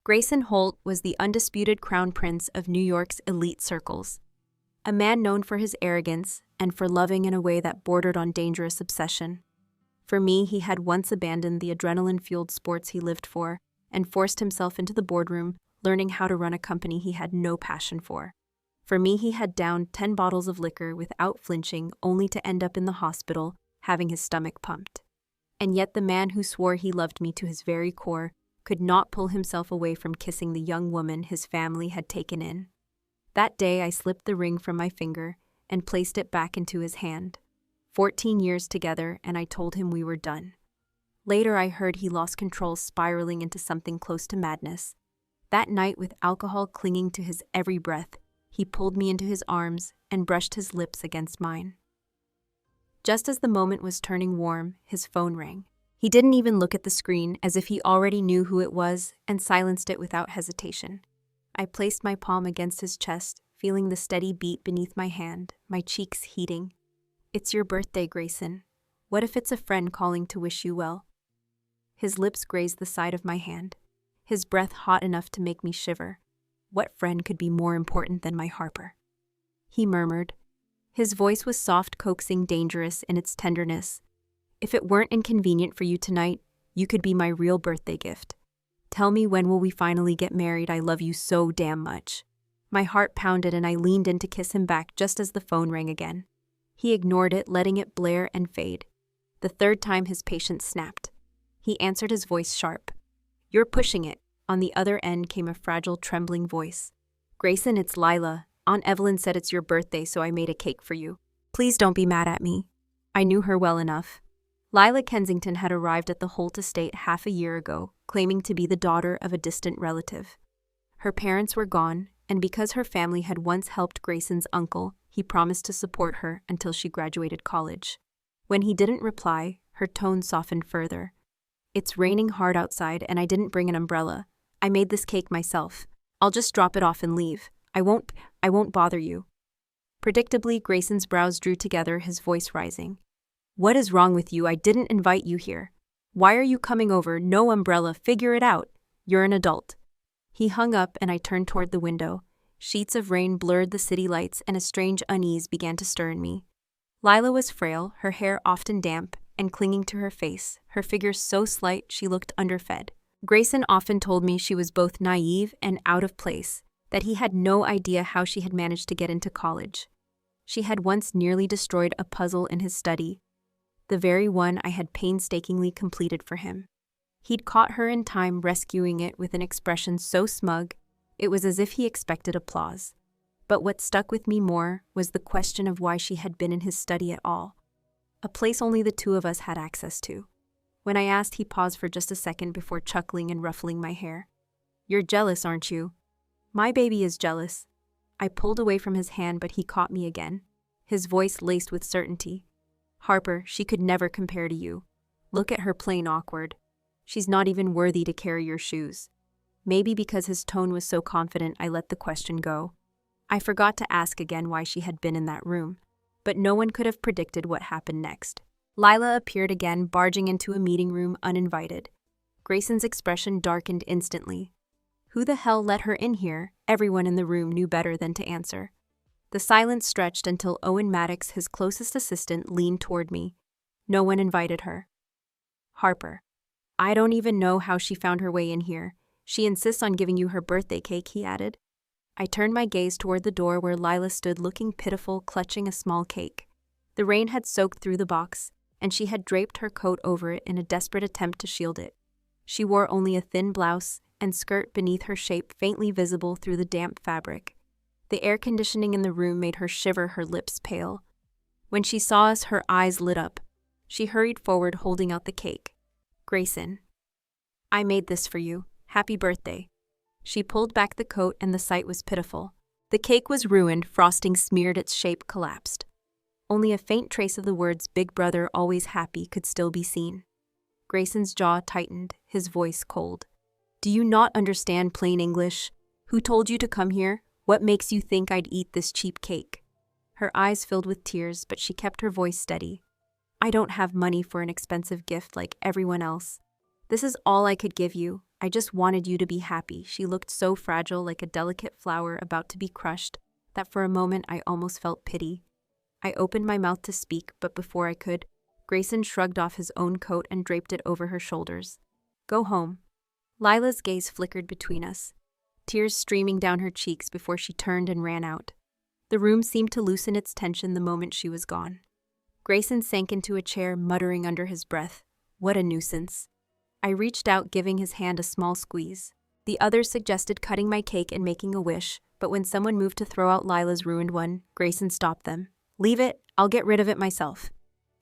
Grayson Holt was the undisputed crown prince of New York's elite circles. A man known for his arrogance and for loving in a way that bordered on dangerous obsession. For me, he had once abandoned the adrenaline-fueled sports he lived for and forced himself into the boardroom, learning how to run a company he had no passion for. For me, he had downed 10 bottles of liquor without flinching, only to end up in the hospital, having his stomach pumped. And yet the man who swore he loved me to his very core could not pull himself away from kissing the young woman his family had taken in. That day I slipped the ring from my finger and placed it back into his hand. 14 years together, and I told him we were done. Later I heard he lost control, spiraling into something close to madness. That night, with alcohol clinging to his every breath, he pulled me into his arms and brushed his lips against mine. Just as the moment was turning warm, his phone rang. He didn't even look at the screen, as if he already knew who it was, and silenced it without hesitation. I placed my palm against his chest, feeling the steady beat beneath my hand, my cheeks heating. "It's your birthday, Grayson. What if it's a friend calling to wish you well?" His lips grazed the side of my hand, his breath hot enough to make me shiver. What friend could be more important than my Harper? He murmured. His voice was soft, coaxing, dangerous in its tenderness. "If it weren't inconvenient for you tonight, you could be my real birthday gift. Tell me, when will we finally get married? I love you so damn much." My heart pounded and I leaned in to kiss him back just as the phone rang again. He ignored it, letting it blare and fade. The third time his patience snapped. He answered, his voice sharp. "You're pushing it." On the other end came a fragile, trembling voice. "Grayson, it's Lila. Aunt Evelyn said it's your birthday, so I made a cake for you. Please don't be mad at me." I knew her well enough. Lila Kensington had arrived at the Holt estate half a year ago, claiming to be the daughter of a distant relative. Her parents were gone, and because her family had once helped Grayson's uncle, he promised to support her until she graduated college. When he didn't reply, her tone softened further. "It's raining hard outside, and I didn't bring an umbrella. I made this cake myself. I'll just drop it off and leave. I won't bother you." Predictably, Grayson's brows drew together, his voice rising. "What is wrong with you? I didn't invite you here. Why are you coming over? No umbrella, figure it out. You're an adult." He hung up and I turned toward the window. Sheets of rain blurred the city lights and a strange unease began to stir in me. Lila was frail, her hair often damp and clinging to her face, her figure so slight she looked underfed. Grayson often told me she was both naive and out of place, that he had no idea how she had managed to get into college. She had once nearly destroyed a puzzle in his study, the very one I had painstakingly completed for him. He'd caught her in time, rescuing it with an expression so smug, it was as if he expected applause. But what stuck with me more was the question of why she had been in his study at all, a place only the two of us had access to. When I asked, he paused for just a second before chuckling and ruffling my hair. "You're jealous, aren't you?" "My baby is jealous." I pulled away from his hand, but he caught me again, his voice laced with certainty. "Harper, she could never compare to you. Look at her, plain awkward. She's not even worthy to carry your shoes." Maybe because his tone was so confident, I let the question go. I forgot to ask again why she had been in that room, but no one could have predicted what happened next. Lila appeared again, barging into a meeting room uninvited. Grayson's expression darkened instantly. Who the hell let her in here? Everyone in the room knew better than to answer. The silence stretched until Owen Maddox, his closest assistant, leaned toward me. No one invited her. "Harper. I don't even know how she found her way in here. She insists on giving you her birthday cake," he added. I turned my gaze toward the door where Lila stood, looking pitiful, clutching a small cake. The rain had soaked through the box, and she had draped her coat over it in a desperate attempt to shield it. She wore only a thin blouse and skirt beneath her shape, faintly visible through the damp fabric. The air conditioning in the room made her shiver, her lips pale. When she saw us, her eyes lit up. She hurried forward, holding out the cake. "Grayson, I made this for you. Happy birthday." She pulled back the coat and the sight was pitiful. The cake was ruined, frosting smeared, its shape collapsed. Only a faint trace of the words "Big Brother, always happy" could still be seen. Grayson's jaw tightened, his voice cold. "Do you not understand plain English? Who told you to come here? What makes you think I'd eat this cheap cake?" Her eyes filled with tears, but she kept her voice steady. "I don't have money for an expensive gift like everyone else. This is all I could give you. I just wanted you to be happy. She looked so fragile, like a delicate flower about to be crushed, that for a moment I almost felt pity. I opened my mouth to speak, but before I could, Grayson shrugged off his own coat and draped it over her shoulders. Go home. Lila's gaze flickered between us, tears streaming down her cheeks before she turned and ran out. The room seemed to loosen its tension the moment she was gone. Grayson sank into a chair, muttering under his breath, "What a nuisance." I reached out, giving his hand a small squeeze. The others suggested cutting my cake and making a wish, but when someone moved to throw out Lila's ruined one, Grayson stopped them. "Leave it, I'll get rid of it myself."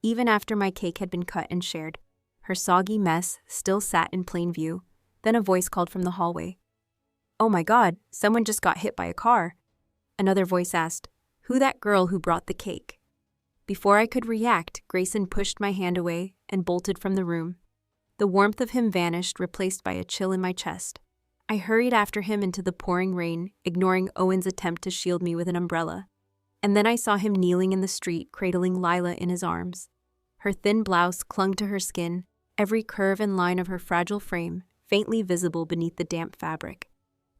Even after my cake had been cut and shared, her soggy mess still sat in plain view. Then a voice called from the hallway. "Oh my God, someone just got hit by a car." Another voice asked, "Who that girl who brought the cake?" Before I could react, Grayson pushed my hand away and bolted from the room. The warmth of him vanished, replaced by a chill in my chest. I hurried after him into the pouring rain, ignoring Owen's attempt to shield me with an umbrella. And then I saw him kneeling in the street, cradling Lila in his arms. Her thin blouse clung to her skin, every curve and line of her fragile frame faintly visible beneath the damp fabric.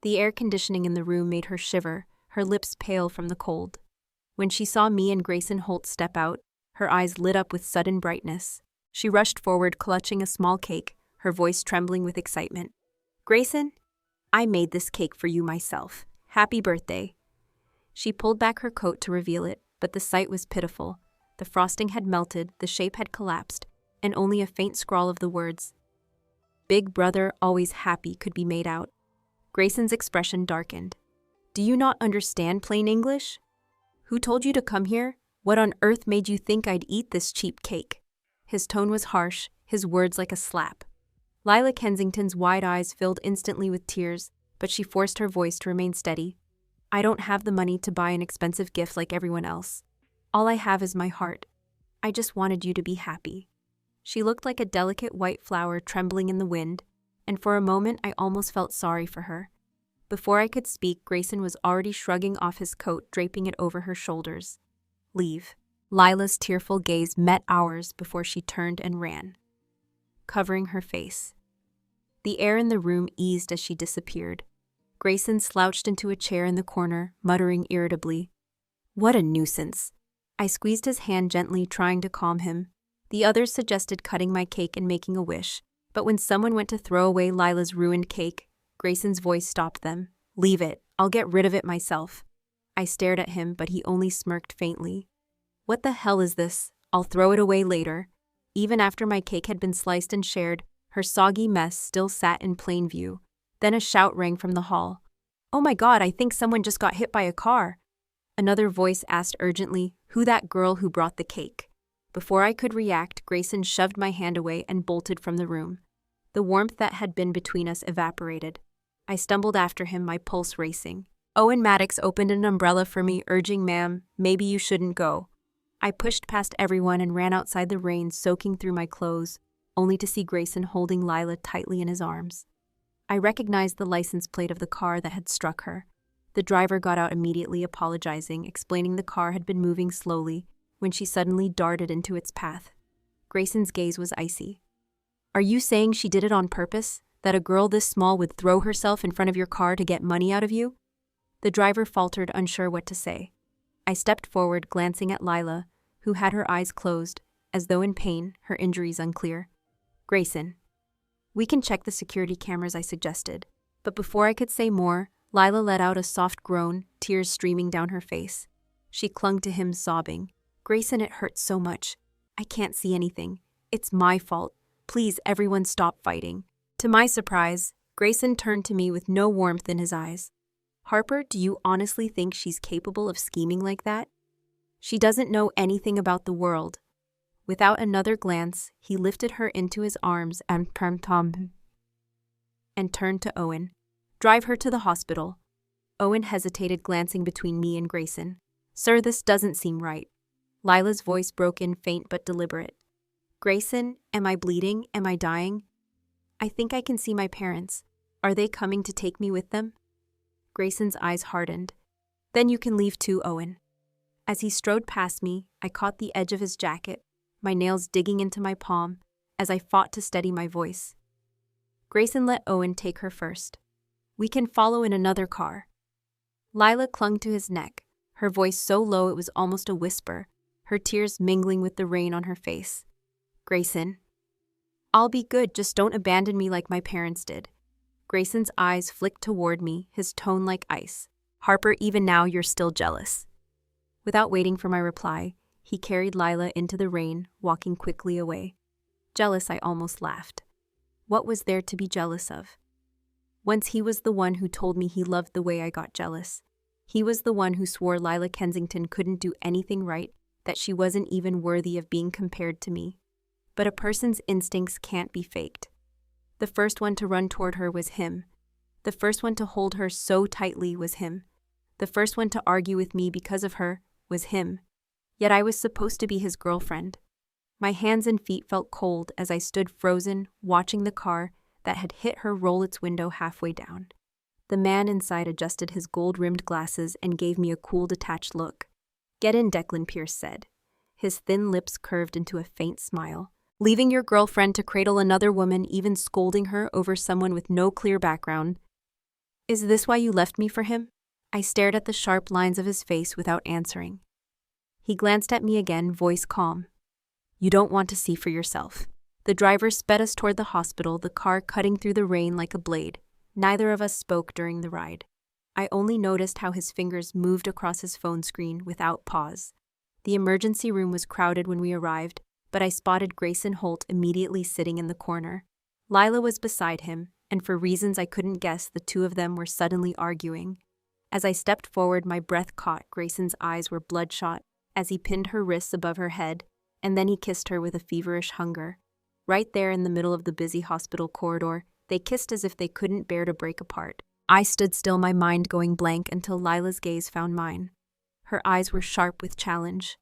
The air conditioning in the room made her shiver, her lips pale from the cold. When she saw me and Grayson Holt step out, her eyes lit up with sudden brightness. She rushed forward, clutching a small cake, her voice trembling with excitement. "Grayson, I made this cake for you myself. Happy birthday." She pulled back her coat to reveal it, but the sight was pitiful. The frosting had melted, the shape had collapsed, and only a faint scrawl of the words, "Big brother, always happy," could be made out. Grayson's expression darkened. "Do you not understand plain English? Who told you to come here? What on earth made you think I'd eat this cheap cake?" His tone was harsh, his words like a slap. Lila Kensington's wide eyes filled instantly with tears, but she forced her voice to remain steady. "I don't have the money to buy an expensive gift like everyone else. All I have is my heart. I just wanted you to be happy." She looked like a delicate white flower trembling in the wind, and for a moment I almost felt sorry for her. Before I could speak, Grayson was already shrugging off his coat, draping it over her shoulders. "Leave." Lila's tearful gaze met ours before she turned and ran, covering her face. The air in the room eased as she disappeared. Grayson slouched into a chair in the corner, muttering irritably, "What a nuisance." I squeezed his hand gently, trying to calm him. The others suggested cutting my cake and making a wish, but when someone went to throw away Lila's ruined cake, Grayson's voice stopped them. "Leave it, I'll get rid of it myself." I stared at him, but he only smirked faintly. "What the hell is this? I'll throw it away later." Even after my cake had been sliced and shared, her soggy mess still sat in plain view. Then a shout rang from the hall. "Oh my God, I think someone just got hit by a car." Another voice asked urgently, "Who that girl who brought the cake?" Before I could react, Grayson shoved my hand away and bolted from the room. The warmth that had been between us evaporated. I stumbled after him, my pulse racing. Owen Maddox opened an umbrella for me, urging, "Ma'am, maybe you shouldn't go." I pushed past everyone and ran outside the rain, soaking through my clothes, only to see Grayson holding Lila tightly in his arms. I recognized the license plate of the car that had struck her. The driver got out immediately, apologizing, explaining the car had been moving slowly when she suddenly darted into its path. Grayson's gaze was icy. "Are you saying she did it on purpose? That a girl this small would throw herself in front of your car to get money out of you?" The driver faltered, unsure what to say. I stepped forward, glancing at Lila, who had her eyes closed, as though in pain, her injuries unclear. "Grayson, we can check the security cameras," I suggested. But before I could say more, Lila let out a soft groan, tears streaming down her face. She clung to him, sobbing. "Grayson, it hurts so much. I can't see anything. It's my fault. Please, everyone, stop fighting." To my surprise, Grayson turned to me with no warmth in his eyes. "Harper, do you honestly think she's capable of scheming like that? She doesn't know anything about the world." Without another glance, he lifted her into his arms and turned to Owen. "Drive her to the hospital." Owen hesitated, glancing between me and Grayson. "Sir, this doesn't seem right." Lila's voice broke in, faint but deliberate. "Grayson, am I bleeding? Am I dying? I think I can see my parents. Are they coming to take me with them?" Grayson's eyes hardened. "Then you can leave too, Owen." As he strode past me, I caught the edge of his jacket, my nails digging into my palm, as I fought to steady my voice. Grayson let Owen take her first. We can follow in another car. Lila clung to his neck, her voice so low it was almost a whisper, her tears mingling with the rain on her face. Grayson. I'll be good, just don't abandon me like my parents did. Grayson's eyes flicked toward me, his tone like ice. Harper, even now you're still jealous. Without waiting for my reply, he carried Lila into the rain, walking quickly away. Jealous, I almost laughed. What was there to be jealous of? Once he was the one who told me he loved the way I got jealous. He was the one who swore Lila Kensington couldn't do anything right, that she wasn't even worthy of being compared to me. But a person's instincts can't be faked. The first one to run toward her was him. The first one to hold her so tightly was him. The first one to argue with me because of her was him. Yet I was supposed to be his girlfriend. My hands and feet felt cold as I stood frozen, watching the car that had hit her roll its window halfway down. The man inside adjusted his gold-rimmed glasses and gave me a cool, detached look. "Get in," Declan Pierce said. His thin lips curved into a faint smile. "Leaving your girlfriend to cradle another woman, even scolding her over someone with no clear background. Is this why you left me for him?" I stared at the sharp lines of his face without answering. He glanced at me again, voice calm. "You don't want to see for yourself." The driver sped us toward the hospital, the car cutting through the rain like a blade. Neither of us spoke during the ride. I only noticed how his fingers moved across his phone screen without pause. The emergency room was crowded when we arrived, but I spotted Grayson Holt immediately sitting in the corner. Lila was beside him, and for reasons I couldn't guess, the two of them were suddenly arguing. As I stepped forward, my breath caught. Grayson's eyes were bloodshot as he pinned her wrists above her head, and then he kissed her with a feverish hunger. Right there in the middle of the busy hospital corridor, they kissed as if they couldn't bear to break apart. I stood still, my mind going blank, until Lila's gaze found mine. Her eyes were sharp with challenge.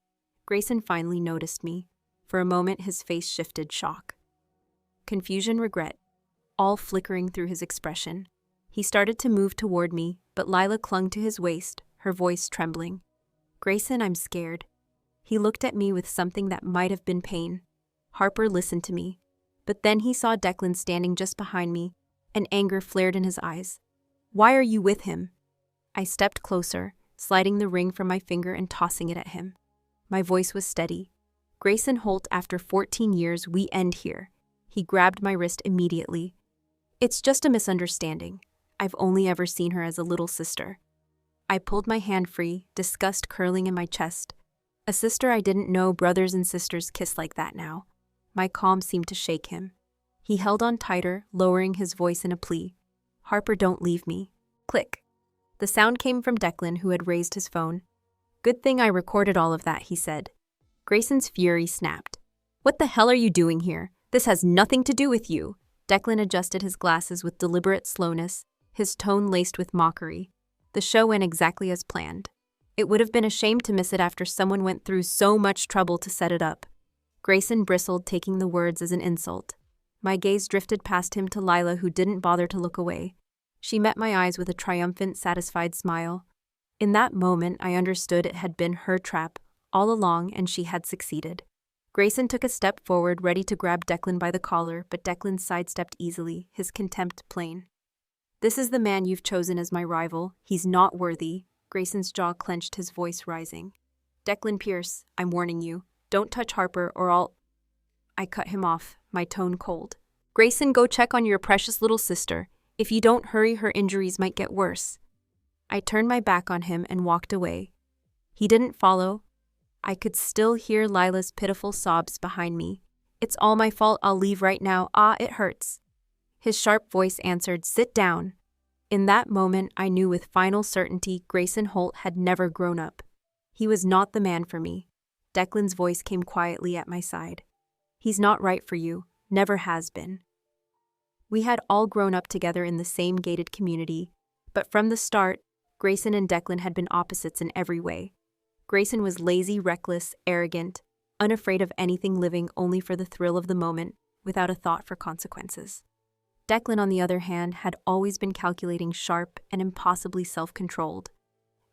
Grayson finally noticed me. For a moment, his face shifted, shock, confusion, regret, all flickering through his expression. He started to move toward me, but Lila clung to his waist, her voice trembling. "Grayson, I'm scared." He looked at me with something that might have been pain. Harper listened to me, but then he saw Declan standing just behind me, and anger flared in his eyes. "Why are you with him?" I stepped closer, sliding the ring from my finger and tossing it at him. My voice was steady. "Grayson Holt, after 14 years, we end here." He grabbed my wrist immediately. "It's just a misunderstanding. I've only ever seen her as a little sister." I pulled my hand free, disgust curling in my chest. A sister I didn't know, brothers and sisters kiss like that now. My calm seemed to shake him. He held on tighter, lowering his voice in a plea. "Harper, don't leave me." Click. The sound came from Declan, who had raised his phone. "Good thing I recorded all of that," he said. Grayson's fury snapped. "What the hell are you doing here? This has nothing to do with you." Declan adjusted his glasses with deliberate slowness, his tone laced with mockery. The show went exactly as planned. It would have been a shame to miss it after someone went through so much trouble to set it up. Grayson bristled, taking the words as an insult. My gaze drifted past him to Lila, who didn't bother to look away. She met my eyes with a triumphant, satisfied smile. In that moment, I understood it had been her trap all along, and she had succeeded. Grayson took a step forward, ready to grab Declan by the collar, but Declan sidestepped easily, his contempt plain. "This is the man you've chosen as my rival. He's not worthy." Grayson's jaw clenched, his voice rising. "Declan Pierce, I'm warning you. Don't touch Harper or I'll—" I cut him off, my tone cold. "Grayson, go check on your precious little sister. If you don't hurry, her injuries might get worse." I turned my back on him and walked away. He didn't follow. I could still hear Lila's pitiful sobs behind me. "It's all my fault. I'll leave right now. Ah, it hurts." His sharp voice answered, "Sit down." In that moment, I knew with final certainty Grayson Holt had never grown up. He was not the man for me. Declan's voice came quietly at my side. "He's not right for you. Never has been." We had all grown up together in the same gated community, but from the start, Grayson and Declan had been opposites in every way. Grayson was lazy, reckless, arrogant, unafraid of anything, living only for the thrill of the moment, without a thought for consequences. Declan, on the other hand, had always been calculating, sharp, and impossibly self-controlled.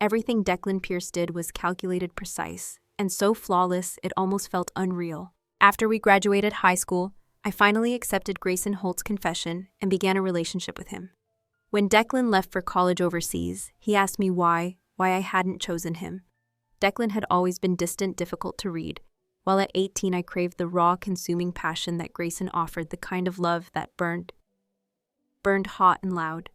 Everything Declan Pierce did was calculated, precise, and so flawless it almost felt unreal. After we graduated high school, I finally accepted Grayson Holt's confession and began a relationship with him. When Declan left for college overseas, he asked me why I hadn't chosen him. Declan had always been distant, difficult to read, while at 18 I craved the raw, consuming passion that Grayson offered, the kind of love that burned hot and loud.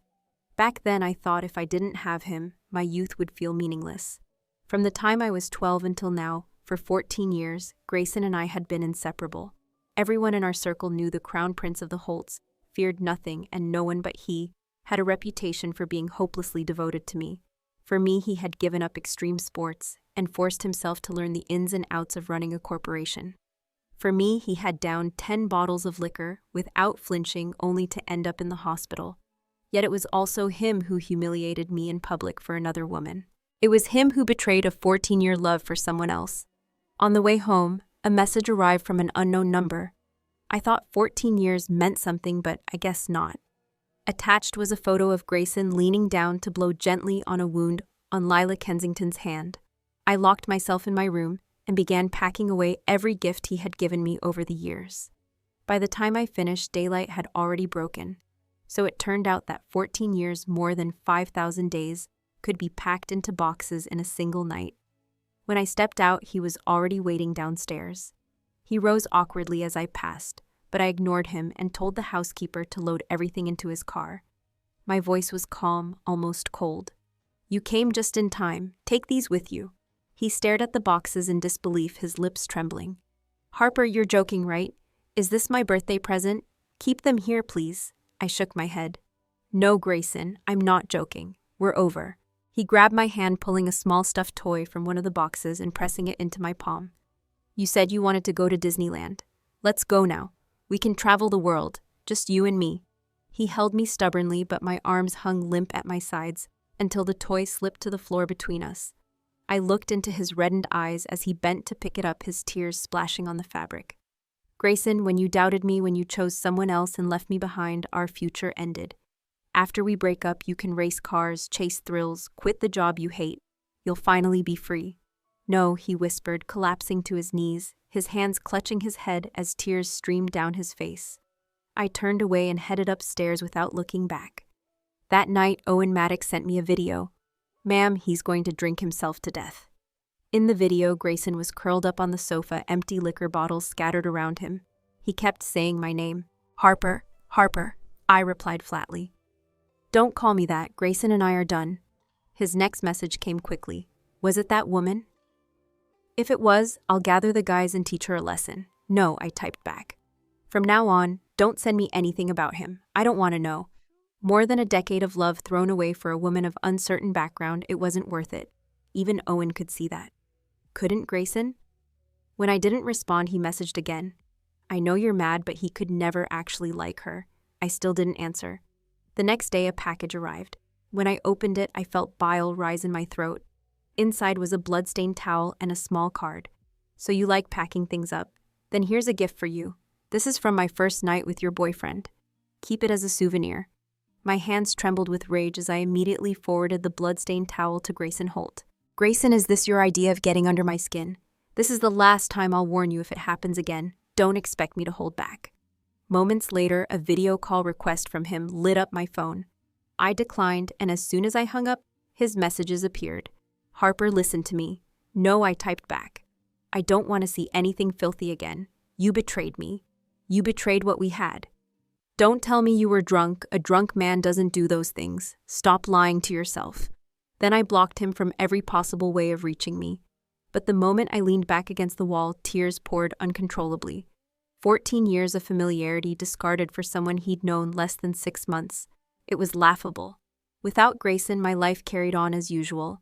Back then I thought if I didn't have him, my youth would feel meaningless. From the time I was 12 until now, for 14 years, Grayson and I had been inseparable. Everyone in our circle knew the Crown Prince of the Holts feared nothing, and no one but he had a reputation for being hopelessly devoted to me. For me, he had given up extreme sports and forced himself to learn the ins and outs of running a corporation. For me, he had downed 10 bottles of liquor without flinching, only to end up in the hospital. Yet it was also him who humiliated me in public for another woman. It was him who betrayed a 14-year love for someone else. On the way home, a message arrived from an unknown number. I thought 14 years meant something, but I guess not. Attached was a photo of Grayson leaning down to blow gently on a wound on Lila Kensington's hand. I locked myself in my room and began packing away every gift he had given me over the years. By the time I finished, daylight had already broken, so it turned out that 14 years, more than 5,000 days, could be packed into boxes in a single night. When I stepped out, he was already waiting downstairs. He rose awkwardly as I passed, but I ignored him and told the housekeeper to load everything into his car. My voice was calm, almost cold. "You came just in time. Take these with you." He stared at the boxes in disbelief, his lips trembling. "Harper, you're joking, right? Is this my birthday present? Keep them here, please." I shook my head. "No, Grayson, I'm not joking. We're over." He grabbed my hand, pulling a small stuffed toy from one of the boxes and pressing it into my palm. "You said you wanted to go to Disneyland. Let's go now. We can travel the world, just you and me." He held me stubbornly, but my arms hung limp at my sides until the toy slipped to the floor between us. I looked into his reddened eyes as he bent to pick it up, his tears splashing on the fabric. "Grayson, when you doubted me, when you chose someone else and left me behind, our future ended. After we break up, you can race cars, chase thrills, quit the job you hate. You'll finally be free." "No," he whispered, collapsing to his knees, his hands clutching his head as tears streamed down his face. I turned away and headed upstairs without looking back. That night, Owen Maddox sent me a video. "Ma'am, he's going to drink himself to death." In the video, Grayson was curled up on the sofa, empty liquor bottles scattered around him. He kept saying my name. "Harper, Harper," I replied flatly. "Don't call me that. Grayson and I are done." His next message came quickly. "Was it that woman?" "If it was, I'll gather the guys and teach her a lesson." "No," I typed back. "From now on, don't send me anything about him. I don't want to know." More than a decade of love thrown away for a woman of uncertain background, it wasn't worth it. Even Owen could see that. Couldn't Grayson? When I didn't respond, he messaged again. "I know you're mad, but he could never actually like her." I still didn't answer. The next day, a package arrived. When I opened it, I felt bile rise in my throat. Inside was a blood-stained towel and a small card. "So you like packing things up? Then here's a gift for you. This is from my first night with your boyfriend. Keep it as a souvenir." My hands trembled with rage as I immediately forwarded the blood-stained towel to Grayson Holt. "Grayson, is this your idea of getting under my skin? This is the last time I'll warn you if it happens again. Don't expect me to hold back." Moments later, a video call request from him lit up my phone. I declined, and as soon as I hung up, his messages appeared. "Harper, listen to me." "No," I typed back. "I don't want to see anything filthy again. You betrayed me. You betrayed what we had. Don't tell me you were drunk. A drunk man doesn't do those things. Stop lying to yourself." Then I blocked him from every possible way of reaching me. But the moment I leaned back against the wall, tears poured uncontrollably. 14 years of familiarity discarded for someone he'd known less than 6 months. It was laughable. Without Grayson, my life carried on as usual.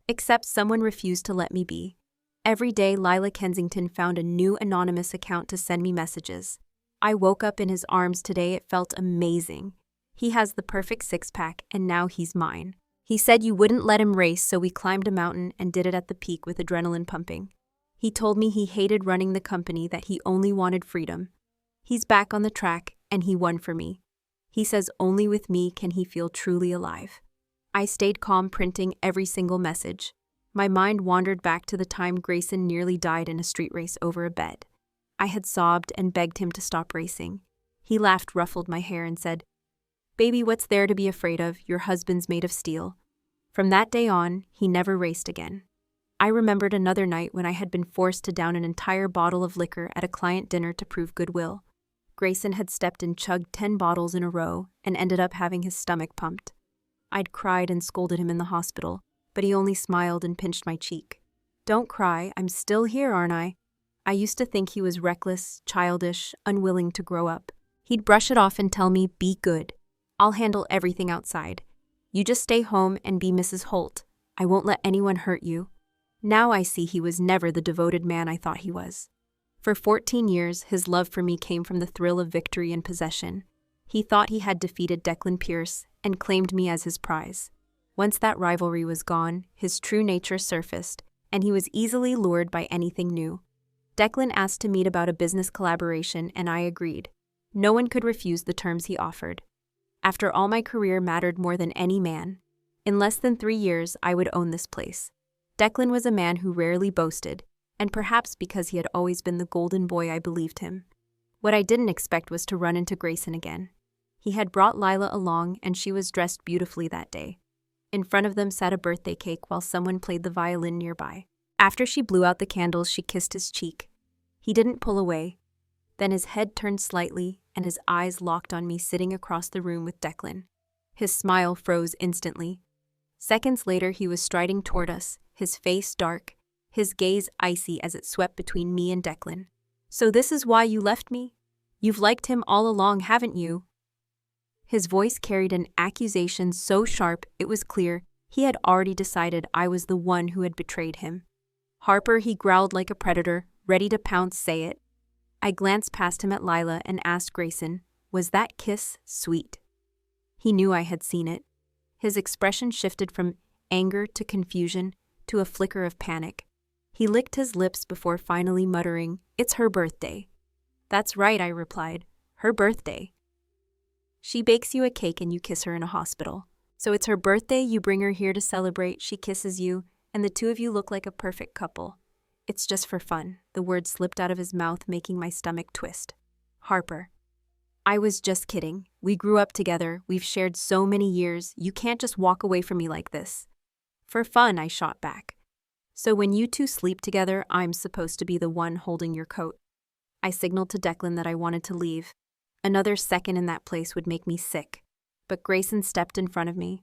Except someone refused to let me be. Every day, Lila Kensington found a new anonymous account to send me messages. I woke up in his arms today. It felt amazing. He has the perfect six-pack, and now he's mine. He said you wouldn't let him race, so we climbed a mountain and did it at the peak with adrenaline pumping. He told me he hated running the company, that he only wanted freedom. He's back on the track, and he won for me. He says only with me can he feel truly alive. I stayed calm, printing every single message. My mind wandered back to the time Grayson nearly died in a street race over a bed. I had sobbed and begged him to stop racing. He laughed, ruffled my hair, and said, "Baby, what's there to be afraid of? Your husband's made of steel." From that day on, he never raced again. I remembered another night when I had been forced to down an entire bottle of liquor at a client dinner to prove goodwill. Grayson had stepped and chugged 10 bottles in a row and ended up having his stomach pumped. I'd cried and scolded him in the hospital, but he only smiled and pinched my cheek. "Don't cry, I'm still here, aren't I?" I used to think he was reckless, childish, unwilling to grow up. He'd brush it off and tell me, "Be good. I'll handle everything outside. You just stay home and be Mrs. Holt. I won't let anyone hurt you." Now I see he was never the devoted man I thought he was. For 14 years, his love for me came from the thrill of victory and possession. He thought he had defeated Declan Pierce and claimed me as his prize. Once that rivalry was gone, his true nature surfaced, and he was easily lured by anything new. Declan asked to meet about a business collaboration, and I agreed. No one could refuse the terms he offered. After all, my career mattered more than any man. In less than 3 years, I would own this place. Declan was a man who rarely boasted, and perhaps because he had always been the golden boy, I believed him. What I didn't expect was to run into Grayson again. He had brought Lila along, and she was dressed beautifully that day. In front of them sat a birthday cake while someone played the violin nearby. After she blew out the candles, she kissed his cheek. He didn't pull away. Then his head turned slightly, and his eyes locked on me sitting across the room with Declan. His smile froze instantly. Seconds later, he was striding toward us, his face dark, his gaze icy as it swept between me and Declan. "So this is why you left me? You've liked him all along, haven't you?" His voice carried an accusation so sharp it was clear he had already decided I was the one who had betrayed him. "Harper," he growled like a predator, ready to pounce, "say it." I glanced past him at Lila and asked Grayson, "Was that kiss sweet?" He knew I had seen it. His expression shifted from anger to confusion to a flicker of panic. He licked his lips before finally muttering, "It's her birthday." "That's right," I replied. "Her birthday. She bakes you a cake and you kiss her in a hospital. So it's her birthday, you bring her here to celebrate, she kisses you, and the two of you look like a perfect couple. It's just for fun." The words slipped out of his mouth, making my stomach twist. "Harper." "I was just kidding. We grew up together. We've shared so many years. You can't just walk away from me like this." "For fun," I shot back. "So when you two sleep together, I'm supposed to be the one holding your coat." I signaled to Declan that I wanted to leave. Another second in that place would make me sick. But Grayson stepped in front of me.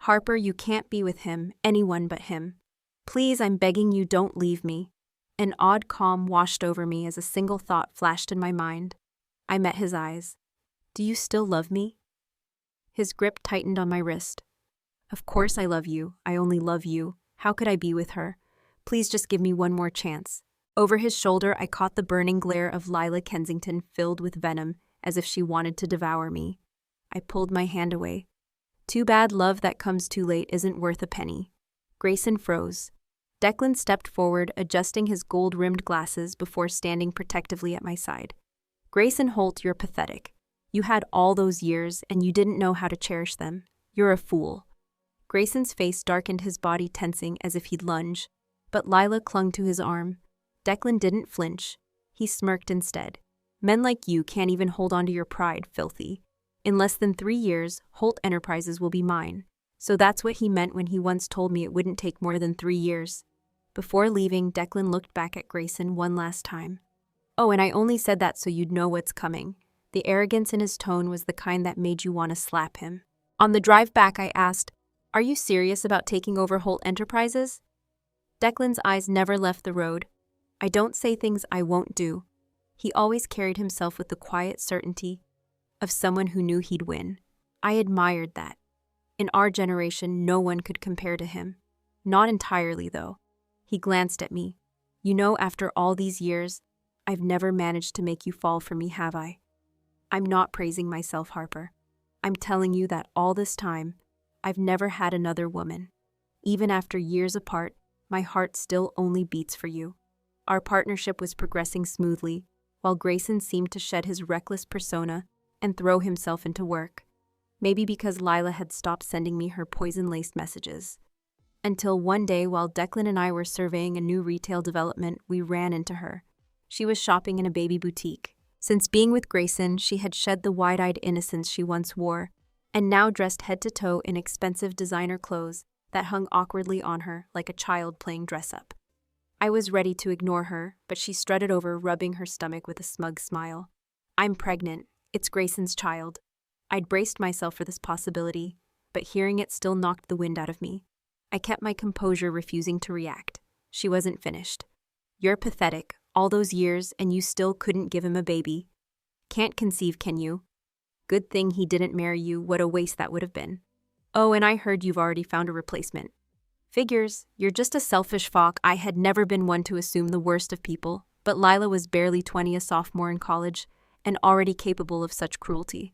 "Harper, you can't be with him, anyone but him. Please, I'm begging you, don't leave me." An odd calm washed over me as a single thought flashed in my mind. I met his eyes. "Do you still love me?" His grip tightened on my wrist. "Of course I love you. I only love you. How could I be with her? Please just give me one more chance." Over his shoulder, I caught the burning glare of Lila Kensington filled with venom, as if she wanted to devour me. I pulled my hand away. Too bad love that comes too late isn't worth a penny. Grayson froze. Declan stepped forward, adjusting his gold-rimmed glasses before standing protectively at my side. "Grayson Holt, you're pathetic. You had all those years, and you didn't know how to cherish them. You're a fool." Grayson's face darkened, his body tensing as if he'd lunge. But Lila clung to his arm. Declan didn't flinch. He smirked instead. "Men like you can't even hold on to your pride, filthy. In less than 3 years, Holt Enterprises will be mine." So that's what he meant when he once told me it wouldn't take more than 3 years. Before leaving, Declan looked back at Grayson one last time. "Oh, and I only said that so you'd know what's coming." The arrogance in his tone was the kind that made you want to slap him. On the drive back, I asked, "Are you serious about taking over Holt Enterprises?" Declan's eyes never left the road. "I don't say things I won't do." He always carried himself with the quiet certainty of someone who knew he'd win. I admired that. In our generation, no one could compare to him. Not entirely, though. He glanced at me. "You know, after all these years, I've never managed to make you fall for me, have I? I'm not praising myself, Harper. I'm telling you that all this time, I've never had another woman. Even after years apart, my heart still only beats for you." Our partnership was progressing smoothly, while Grayson seemed to shed his reckless persona and throw himself into work. Maybe because Lila had stopped sending me her poison-laced messages. Until one day, while Declan and I were surveying a new retail development, we ran into her. She was shopping in a baby boutique. Since being with Grayson, she had shed the wide-eyed innocence she once wore, and now dressed head to toe in expensive designer clothes that hung awkwardly on her like a child playing dress-up. I was ready to ignore her, but she strutted over, rubbing her stomach with a smug smile. "I'm pregnant. It's Grayson's child." I'd braced myself for this possibility, but hearing it still knocked the wind out of me. I kept my composure, refusing to react. She wasn't finished. "You're pathetic. All those years, and you still couldn't give him a baby. Can't conceive, can you? Good thing he didn't marry you. What a waste that would have been. Oh, and I heard you've already found a replacement." "Figures. You're just a selfish fuck." I had never been one to assume the worst of people, but Lila was barely 20, a sophomore in college, and already capable of such cruelty.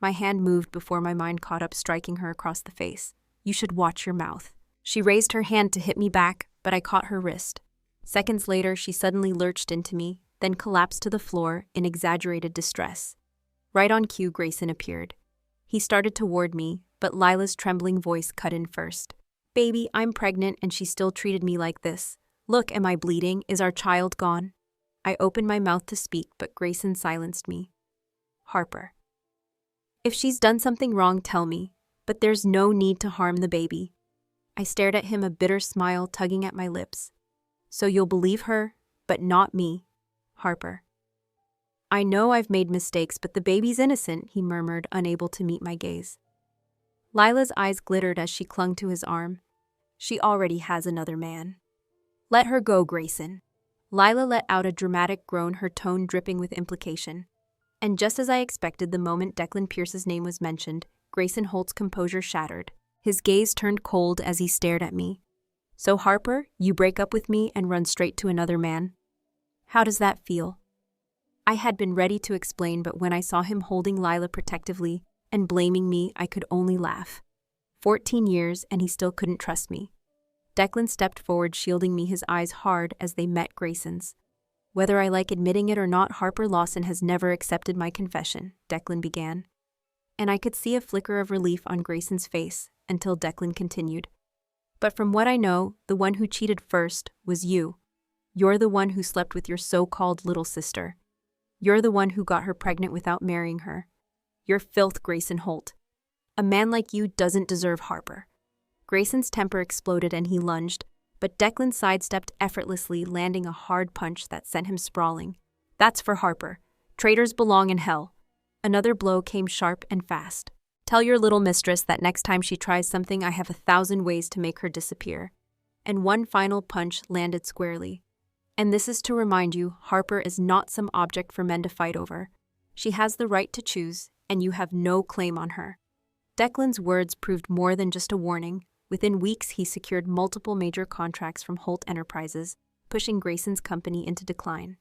My hand moved before my mind caught up, striking her across the face. "You should watch your mouth." She raised her hand to hit me back, but I caught her wrist. Seconds later, she suddenly lurched into me, then collapsed to the floor in exaggerated distress. Right on cue, Grayson appeared. He started toward me, but Lila's trembling voice cut in first. "Baby, I'm pregnant and she still treated me like this. Look, am I bleeding? Is our child gone?" I opened my mouth to speak, but Grayson silenced me. "Harper, if she's done something wrong, tell me, but there's no need to harm the baby." I stared at him, a bitter smile tugging at my lips. "So you'll believe her, but not me, Harper." "I know I've made mistakes, but the baby's innocent," he murmured, unable to meet my gaze. Lila's eyes glittered as she clung to his arm. "She already has another man." "Let her go, Grayson." Lila let out a dramatic groan, her tone dripping with implication. And just as I expected, the moment Declan Pierce's name was mentioned, Grayson Holt's composure shattered. His gaze turned cold as he stared at me. "So Harper, you break up with me and run straight to another man? How does that feel?" I had been ready to explain, but when I saw him holding Lila protectively and blaming me, I could only laugh. 14 years, and he still couldn't trust me. Declan stepped forward, shielding me, his eyes hard as they met Grayson's. "Whether I like admitting it or not, Harper Lawson has never accepted my confession," Declan began. And I could see a flicker of relief on Grayson's face until Declan continued. "But from what I know, the one who cheated first was you. You're the one who slept with your so-called little sister. You're the one who got her pregnant without marrying her. You're filth, Grayson Holt. A man like you doesn't deserve Harper." Grayson's temper exploded and he lunged, but Declan sidestepped effortlessly, landing a hard punch that sent him sprawling. "That's for Harper. Traitors belong in hell." Another blow came sharp and fast. "Tell your little mistress that next time she tries something, I have 1,000 ways to make her disappear." And one final punch landed squarely. "And this is to remind you, Harper is not some object for men to fight over. She has the right to choose, and you have no claim on her." Declan's words proved more than just a warning. Within weeks, he secured multiple major contracts from Holt Enterprises, pushing Grayson's company into decline.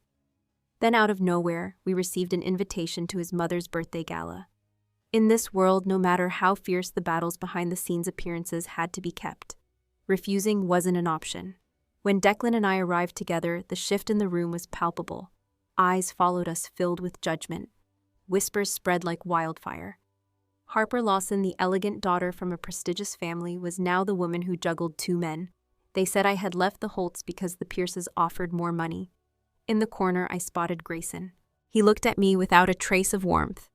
Then out of nowhere, we received an invitation to his mother's birthday gala. In this world, no matter how fierce the battles behind the scenes, appearances had to be kept. Refusing wasn't an option. When Declan and I arrived together, the shift in the room was palpable. Eyes followed us, filled with judgment. Whispers spread like wildfire. Harper Lawson, the elegant daughter from a prestigious family, was now the woman who juggled two men. They said I had left the Holts because the Pierces offered more money. In the corner, I spotted Grayson. He looked at me without a trace of warmth.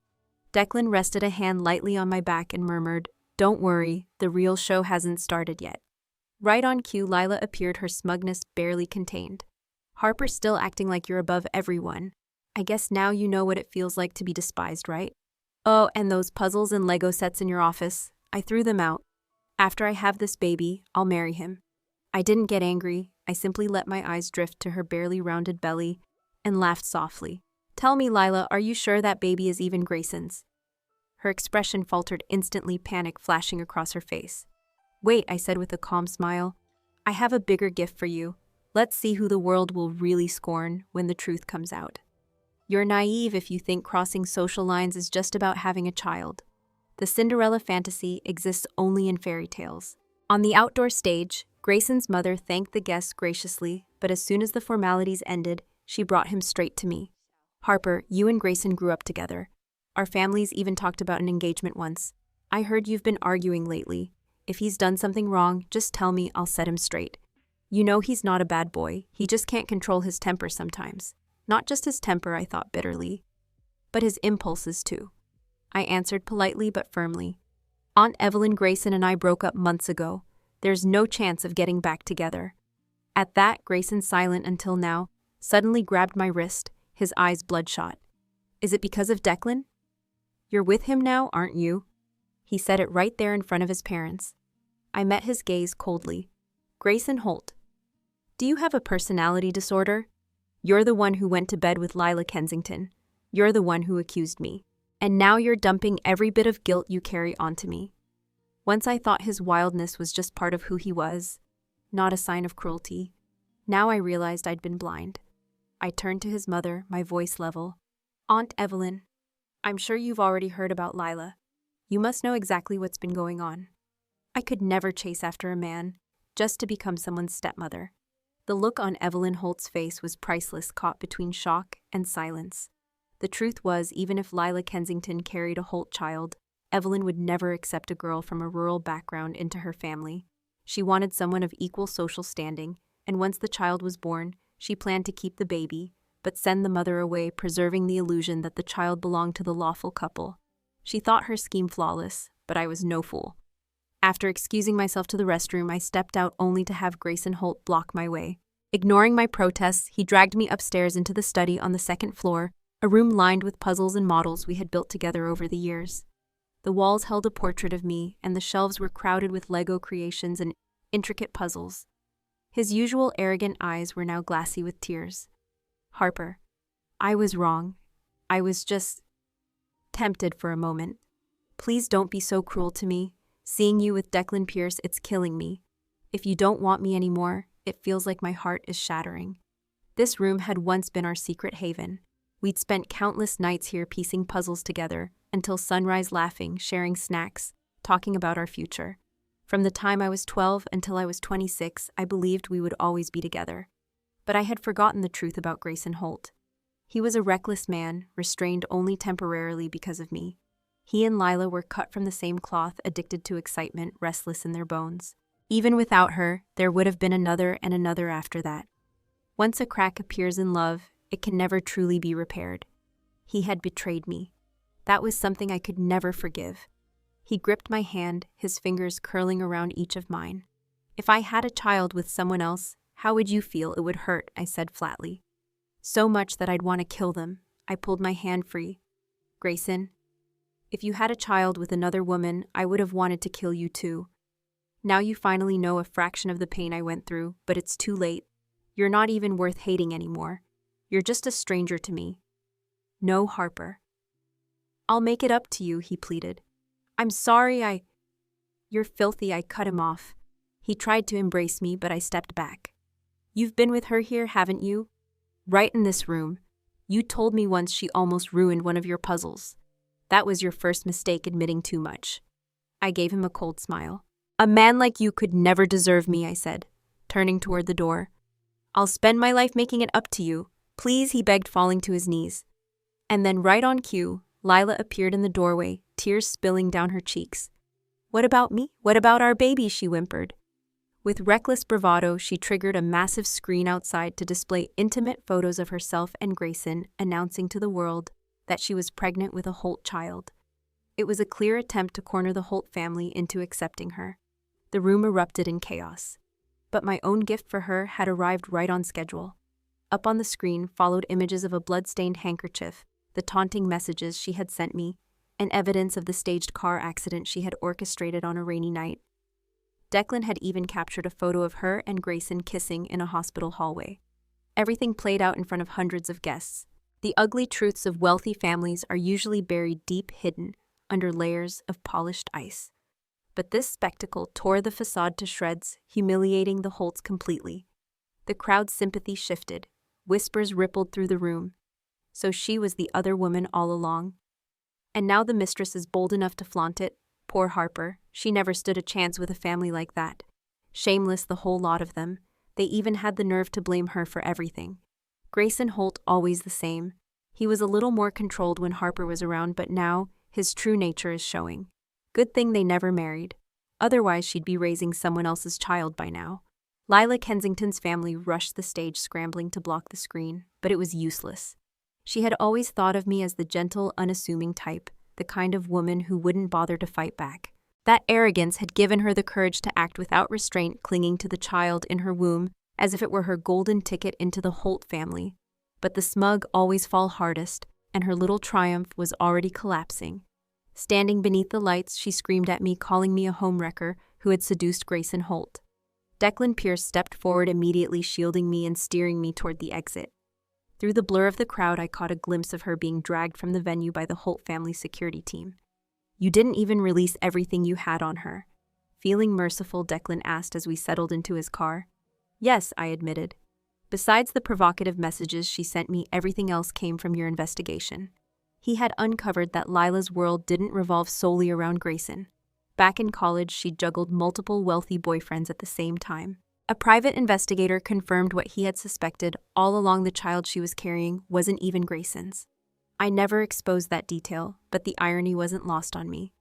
Declan rested a hand lightly on my back and murmured, "Don't worry, the real show hasn't started yet." Right on cue, Lila appeared, her smugness barely contained. "Harper's still acting like you're above everyone. I guess now you know what it feels like to be despised, right? Oh, and those puzzles and Lego sets in your office, I threw them out. After I have this baby, I'll marry him." I didn't get angry. I simply let my eyes drift to her barely rounded belly and laughed softly. "Tell me, Lila, are you sure that baby is even Grayson's?" Her expression faltered instantly, panic flashing across her face. "Wait," I said with a calm smile. "I have a bigger gift for you. Let's see who the world will really scorn when the truth comes out. You're naive if you think crossing social lines is just about having a child. The Cinderella fantasy exists only in fairy tales." On the outdoor stage, Grayson's mother thanked the guests graciously, but as soon as the formalities ended, she brought him straight to me. "Harper, you and Grayson grew up together. Our families even talked about an engagement once. I heard you've been arguing lately. If he's done something wrong, just tell me, I'll set him straight. You know he's not a bad boy, he just can't control his temper sometimes. Not just his temper, I thought bitterly, but his impulses too. I answered politely but firmly. Aunt Evelyn, Grayson and I broke up months ago. There's no chance of getting back together. At that, Grayson, silent until now, suddenly grabbed my wrist, his eyes bloodshot. Is it because of Declan? You're with him now, aren't you? He said it right there in front of his parents. I met his gaze coldly. Grayson Holt, do you have a personality disorder? You're the one who went to bed with Lila Kensington. You're the one who accused me. And now you're dumping every bit of guilt you carry onto me. Once I thought his wildness was just part of who he was, not a sign of cruelty. Now I realized I'd been blind. I turned to his mother, my voice level. Aunt Evelyn, I'm sure you've already heard about Lila. You must know exactly what's been going on. I could never chase after a man, just to become someone's stepmother. The look on Evelyn Holt's face was priceless, caught between shock and silence. The truth was, even if Lila Kensington carried a Holt child, Evelyn would never accept a girl from a rural background into her family. She wanted someone of equal social standing, and once the child was born, she planned to keep the baby, but send the mother away, preserving the illusion that the child belonged to the lawful couple. She thought her scheme flawless, but I was no fool. After excusing myself to the restroom, I stepped out only to have Grayson Holt block my way. Ignoring my protests, he dragged me upstairs into the study on the second floor, a room lined with puzzles and models we had built together over the years. The walls held a portrait of me, and the shelves were crowded with Lego creations and intricate puzzles. His usual arrogant eyes were now glassy with tears. Harper, I was wrong. I was just tempted for a moment. Please don't be so cruel to me. Seeing you with Declan Pierce, it's killing me. If you don't want me anymore, it feels like my heart is shattering. This room had once been our secret haven. We'd spent countless nights here piecing puzzles together, until sunrise, laughing, sharing snacks, talking about our future. From the time I was 12 until I was 26, I believed we would always be together. But I had forgotten the truth about Grayson Holt. He was a reckless man, restrained only temporarily because of me. He and Lila were cut from the same cloth, addicted to excitement, restless in their bones. Even without her, there would have been another and another after that. Once a crack appears in love, it can never truly be repaired. He had betrayed me. That was something I could never forgive. He gripped my hand, his fingers curling around each of mine. If I had a child with someone else, how would you feel? It would hurt, I said flatly. So much that I'd want to kill them. I pulled my hand free. Grayson, if you had a child with another woman, I would have wanted to kill you too. Now you finally know a fraction of the pain I went through, but it's too late. You're not even worth hating anymore. You're just a stranger to me. No, Harper. I'll make it up to you, he pleaded. I'm sorry, You're filthy, I cut him off. He tried to embrace me, but I stepped back. You've been with her here, haven't you? Right in this room. You told me once she almost ruined one of your puzzles. That was your first mistake, admitting too much. I gave him a cold smile. A man like you could never deserve me, I said, turning toward the door. I'll spend my life making it up to you. Please, he begged, falling to his knees. And then right on cue, Lila appeared in the doorway, tears spilling down her cheeks. What about me? What about our baby? She whimpered. With reckless bravado, she triggered a massive screen outside to display intimate photos of herself and Grayson, announcing to the world that she was pregnant with a Holt child. It was a clear attempt to corner the Holt family into accepting her. The room erupted in chaos. But my own gift for her had arrived right on schedule. Up on the screen followed images of a blood-stained handkerchief, the taunting messages she had sent me, and evidence of the staged car accident she had orchestrated on a rainy night. Declan had even captured a photo of her and Grayson kissing in a hospital hallway. Everything played out in front of hundreds of guests. The ugly truths of wealthy families are usually buried deep hidden under layers of polished ice. But this spectacle tore the facade to shreds, humiliating the Holts completely. The crowd's sympathy shifted. Whispers rippled through the room. So she was the other woman all along. And now the mistress is bold enough to flaunt it. Poor Harper, she never stood a chance with a family like that. Shameless, the whole lot of them. They even had the nerve to blame her for everything. Grayson Holt, always the same. He was a little more controlled when Harper was around, but now his true nature is showing. Good thing they never married. Otherwise, she'd be raising someone else's child by now. Lila Kensington's family rushed the stage, scrambling to block the screen, but it was useless. She had always thought of me as the gentle, unassuming type, the kind of woman who wouldn't bother to fight back. That arrogance had given her the courage to act without restraint, clinging to the child in her womb as if it were her golden ticket into the Holt family. But the smug always fall hardest, and her little triumph was already collapsing. Standing beneath the lights, she screamed at me, calling me a homewrecker who had seduced Grayson Holt. Declan Pierce stepped forward, immediately shielding me and steering me toward the exit. Through the blur of the crowd, I caught a glimpse of her being dragged from the venue by the Holt family security team. "You didn't even release everything you had on her." Feeling merciful, Declan asked as we settled into his car. "Yes," I admitted. "Besides the provocative messages she sent me, everything else came from your investigation." He had uncovered that Lila's world didn't revolve solely around Grayson. Back in college, she juggled multiple wealthy boyfriends at the same time. A private investigator confirmed what he had suspected all along: the child she was carrying wasn't even Grayson's. I never exposed that detail, but the irony wasn't lost on me.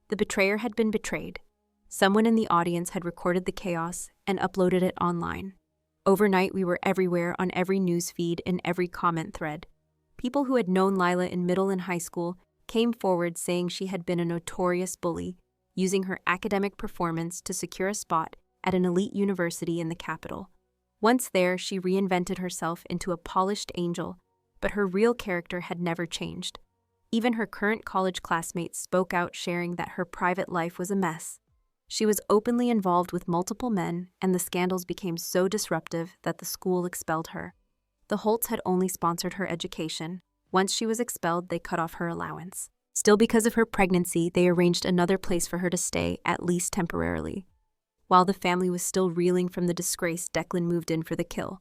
The betrayer had been betrayed. Someone in the audience had recorded the chaos and uploaded it online. Overnight, we were everywhere, on every news feed, in every comment thread. People who had known Lila in middle and high school came forward saying she had been a notorious bully, using her academic performance to secure a spot at an elite university in the capital. Once there, she reinvented herself into a polished angel, but her real character had never changed. Even her current college classmates spoke out, sharing that her private life was a mess. She was openly involved with multiple men, and the scandals became so disruptive that the school expelled her. The Holts had only sponsored her education. Once she was expelled, they cut off her allowance. Still, because of her pregnancy, they arranged another place for her to stay, at least temporarily. While the family was still reeling from the disgrace, Declan moved in for the kill.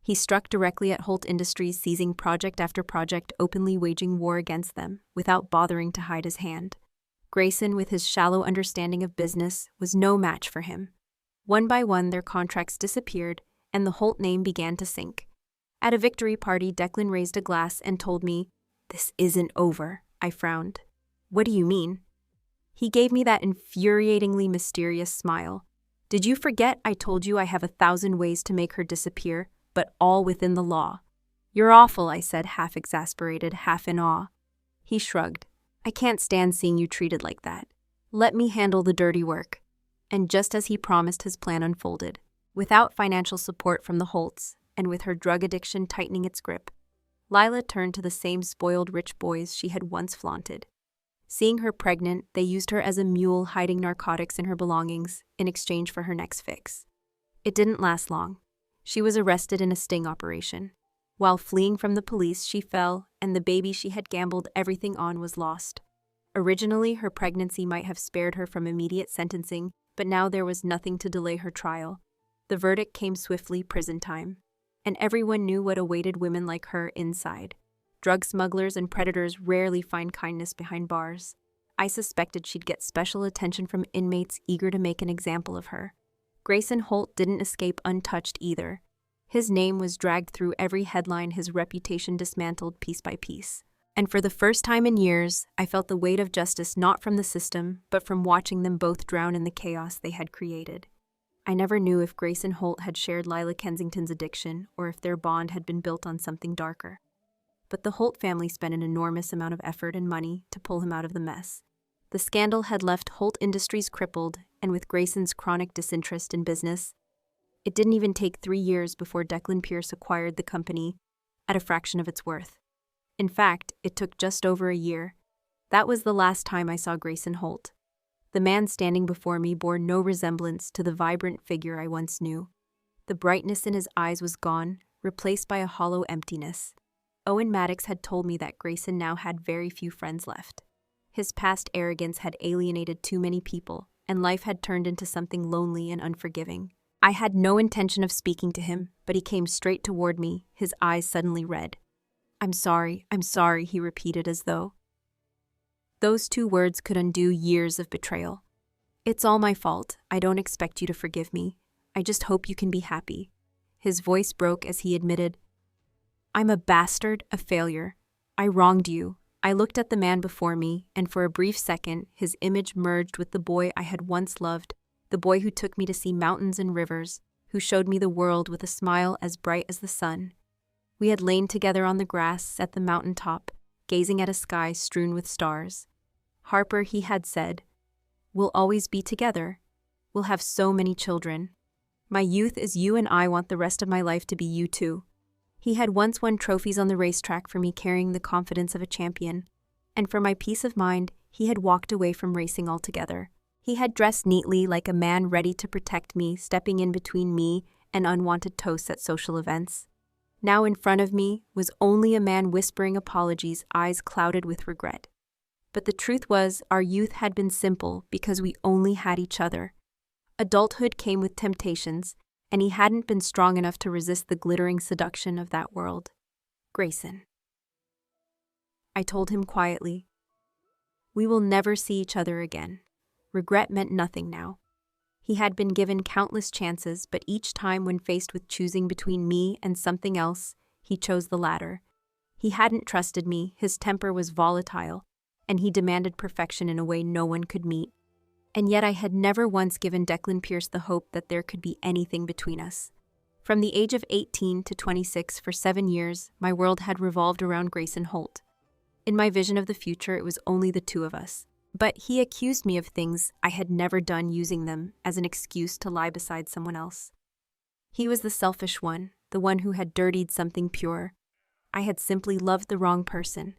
He struck directly at Holt Industries, seizing project after project, openly waging war against them, without bothering to hide his hand. Grayson, with his shallow understanding of business, was no match for him. One by one, their contracts disappeared, and the Holt name began to sink. At a victory party, Declan raised a glass and told me, "This isn't over." I frowned. "What do you mean?" He gave me that infuriatingly mysterious smile. "Did you forget I told you I have 1,000 ways to make her disappear, but all within the law?" "You're awful," I said, half exasperated, half in awe. He shrugged. "I can't stand seeing you treated like that. Let me handle the dirty work." And just as he promised, his plan unfolded. Without financial support from the Holts, and with her drug addiction tightening its grip, Lila turned to the same spoiled rich boys she had once flaunted. Seeing her pregnant, they used her as a mule, hiding narcotics in her belongings in exchange for her next fix. It didn't last long. She was arrested in a sting operation. While fleeing from the police, she fell, and the baby she had gambled everything on was lost. Originally, her pregnancy might have spared her from immediate sentencing, but now there was nothing to delay her trial. The verdict came swiftly: prison time. And everyone knew what awaited women like her inside. Drug smugglers and predators rarely find kindness behind bars. I suspected she'd get special attention from inmates eager to make an example of her. Grayson Holt didn't escape untouched either. His name was dragged through every headline, his reputation dismantled piece by piece. And for the first time in years, I felt the weight of justice, not from the system, but from watching them both drown in the chaos they had created. I never knew if Grayson Holt had shared Lila Kensington's addiction or if their bond had been built on something darker. But the Holt family spent an enormous amount of effort and money to pull him out of the mess. The scandal had left Holt Industries crippled, and with Grayson's chronic disinterest in business, it didn't even take 3 years before Declan Pierce acquired the company at a fraction of its worth. In fact, it took just over a year. That was the last time I saw Grayson Holt. The man standing before me bore no resemblance to the vibrant figure I once knew. The brightness in his eyes was gone, replaced by a hollow emptiness. Owen Maddox had told me that Grayson now had very few friends left. His past arrogance had alienated too many people, and life had turned into something lonely and unforgiving. I had no intention of speaking to him, but he came straight toward me, his eyes suddenly red. I'm sorry," he repeated, as though those 2 words could undo years of betrayal. "It's all my fault. I don't expect you to forgive me. I just hope you can be happy." His voice broke as he admitted, "I'm a bastard, a failure. I wronged you." I looked at the man before me, and for a brief second, his image merged with the boy I had once loved, the boy who took me to see mountains and rivers, who showed me the world with a smile as bright as the sun. We had lain together on the grass at the mountain top, gazing at a sky strewn with stars. Harper, he had said, "We'll always be together. We'll have so many children. My youth is you and I want the rest of my life to be you too." He had once won trophies on the racetrack for me carrying the confidence of a champion, and for my peace of mind, he had walked away from racing altogether. He had dressed neatly like a man ready to protect me, stepping in between me and unwanted toasts at social events. Now in front of me was only a man whispering apologies, eyes clouded with regret. But the truth was, our youth had been simple because we only had each other. Adulthood came with temptations, and he hadn't been strong enough to resist the glittering seduction of that world. "Grayson," I told him quietly, "we will never see each other again." Regret meant nothing now. He had been given countless chances, but each time when faced with choosing between me and something else, he chose the latter. He hadn't trusted me, his temper was volatile, and he demanded perfection in a way no one could meet. And yet I had never once given Declan Pierce the hope that there could be anything between us. From the age of 18 to 26, for 7 years, my world had revolved around Grayson Holt. In my vision of the future, it was only the two of us. But he accused me of things I had never done, using them as an excuse to lie beside someone else. He was the selfish one, the one who had dirtied something pure. I had simply loved the wrong person.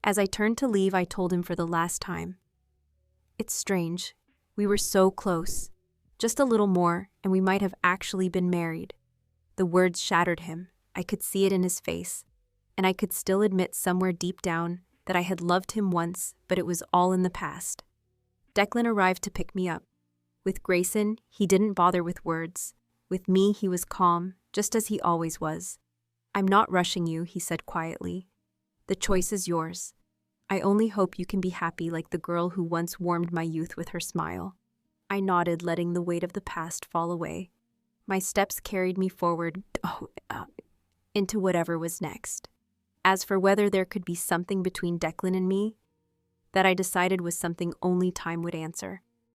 As I turned to leave, I told him for the last time, "It's strange. We were so close. Just a little more, and we might have actually been married." The words shattered him. I could see it in his face, and I could still admit somewhere deep down that I had loved him once, but it was all in the past. Declan arrived to pick me up. With Grayson, he didn't bother with words. With me, he was calm, just as he always was. "I'm not rushing you," he said quietly. "The choice is yours. I only hope you can be happy like the girl who once warmed my youth with her smile." I nodded, letting the weight of the past fall away. My steps carried me forward, into whatever was next. As for whether there could be something between Declan and me, that I decided was something only time would answer.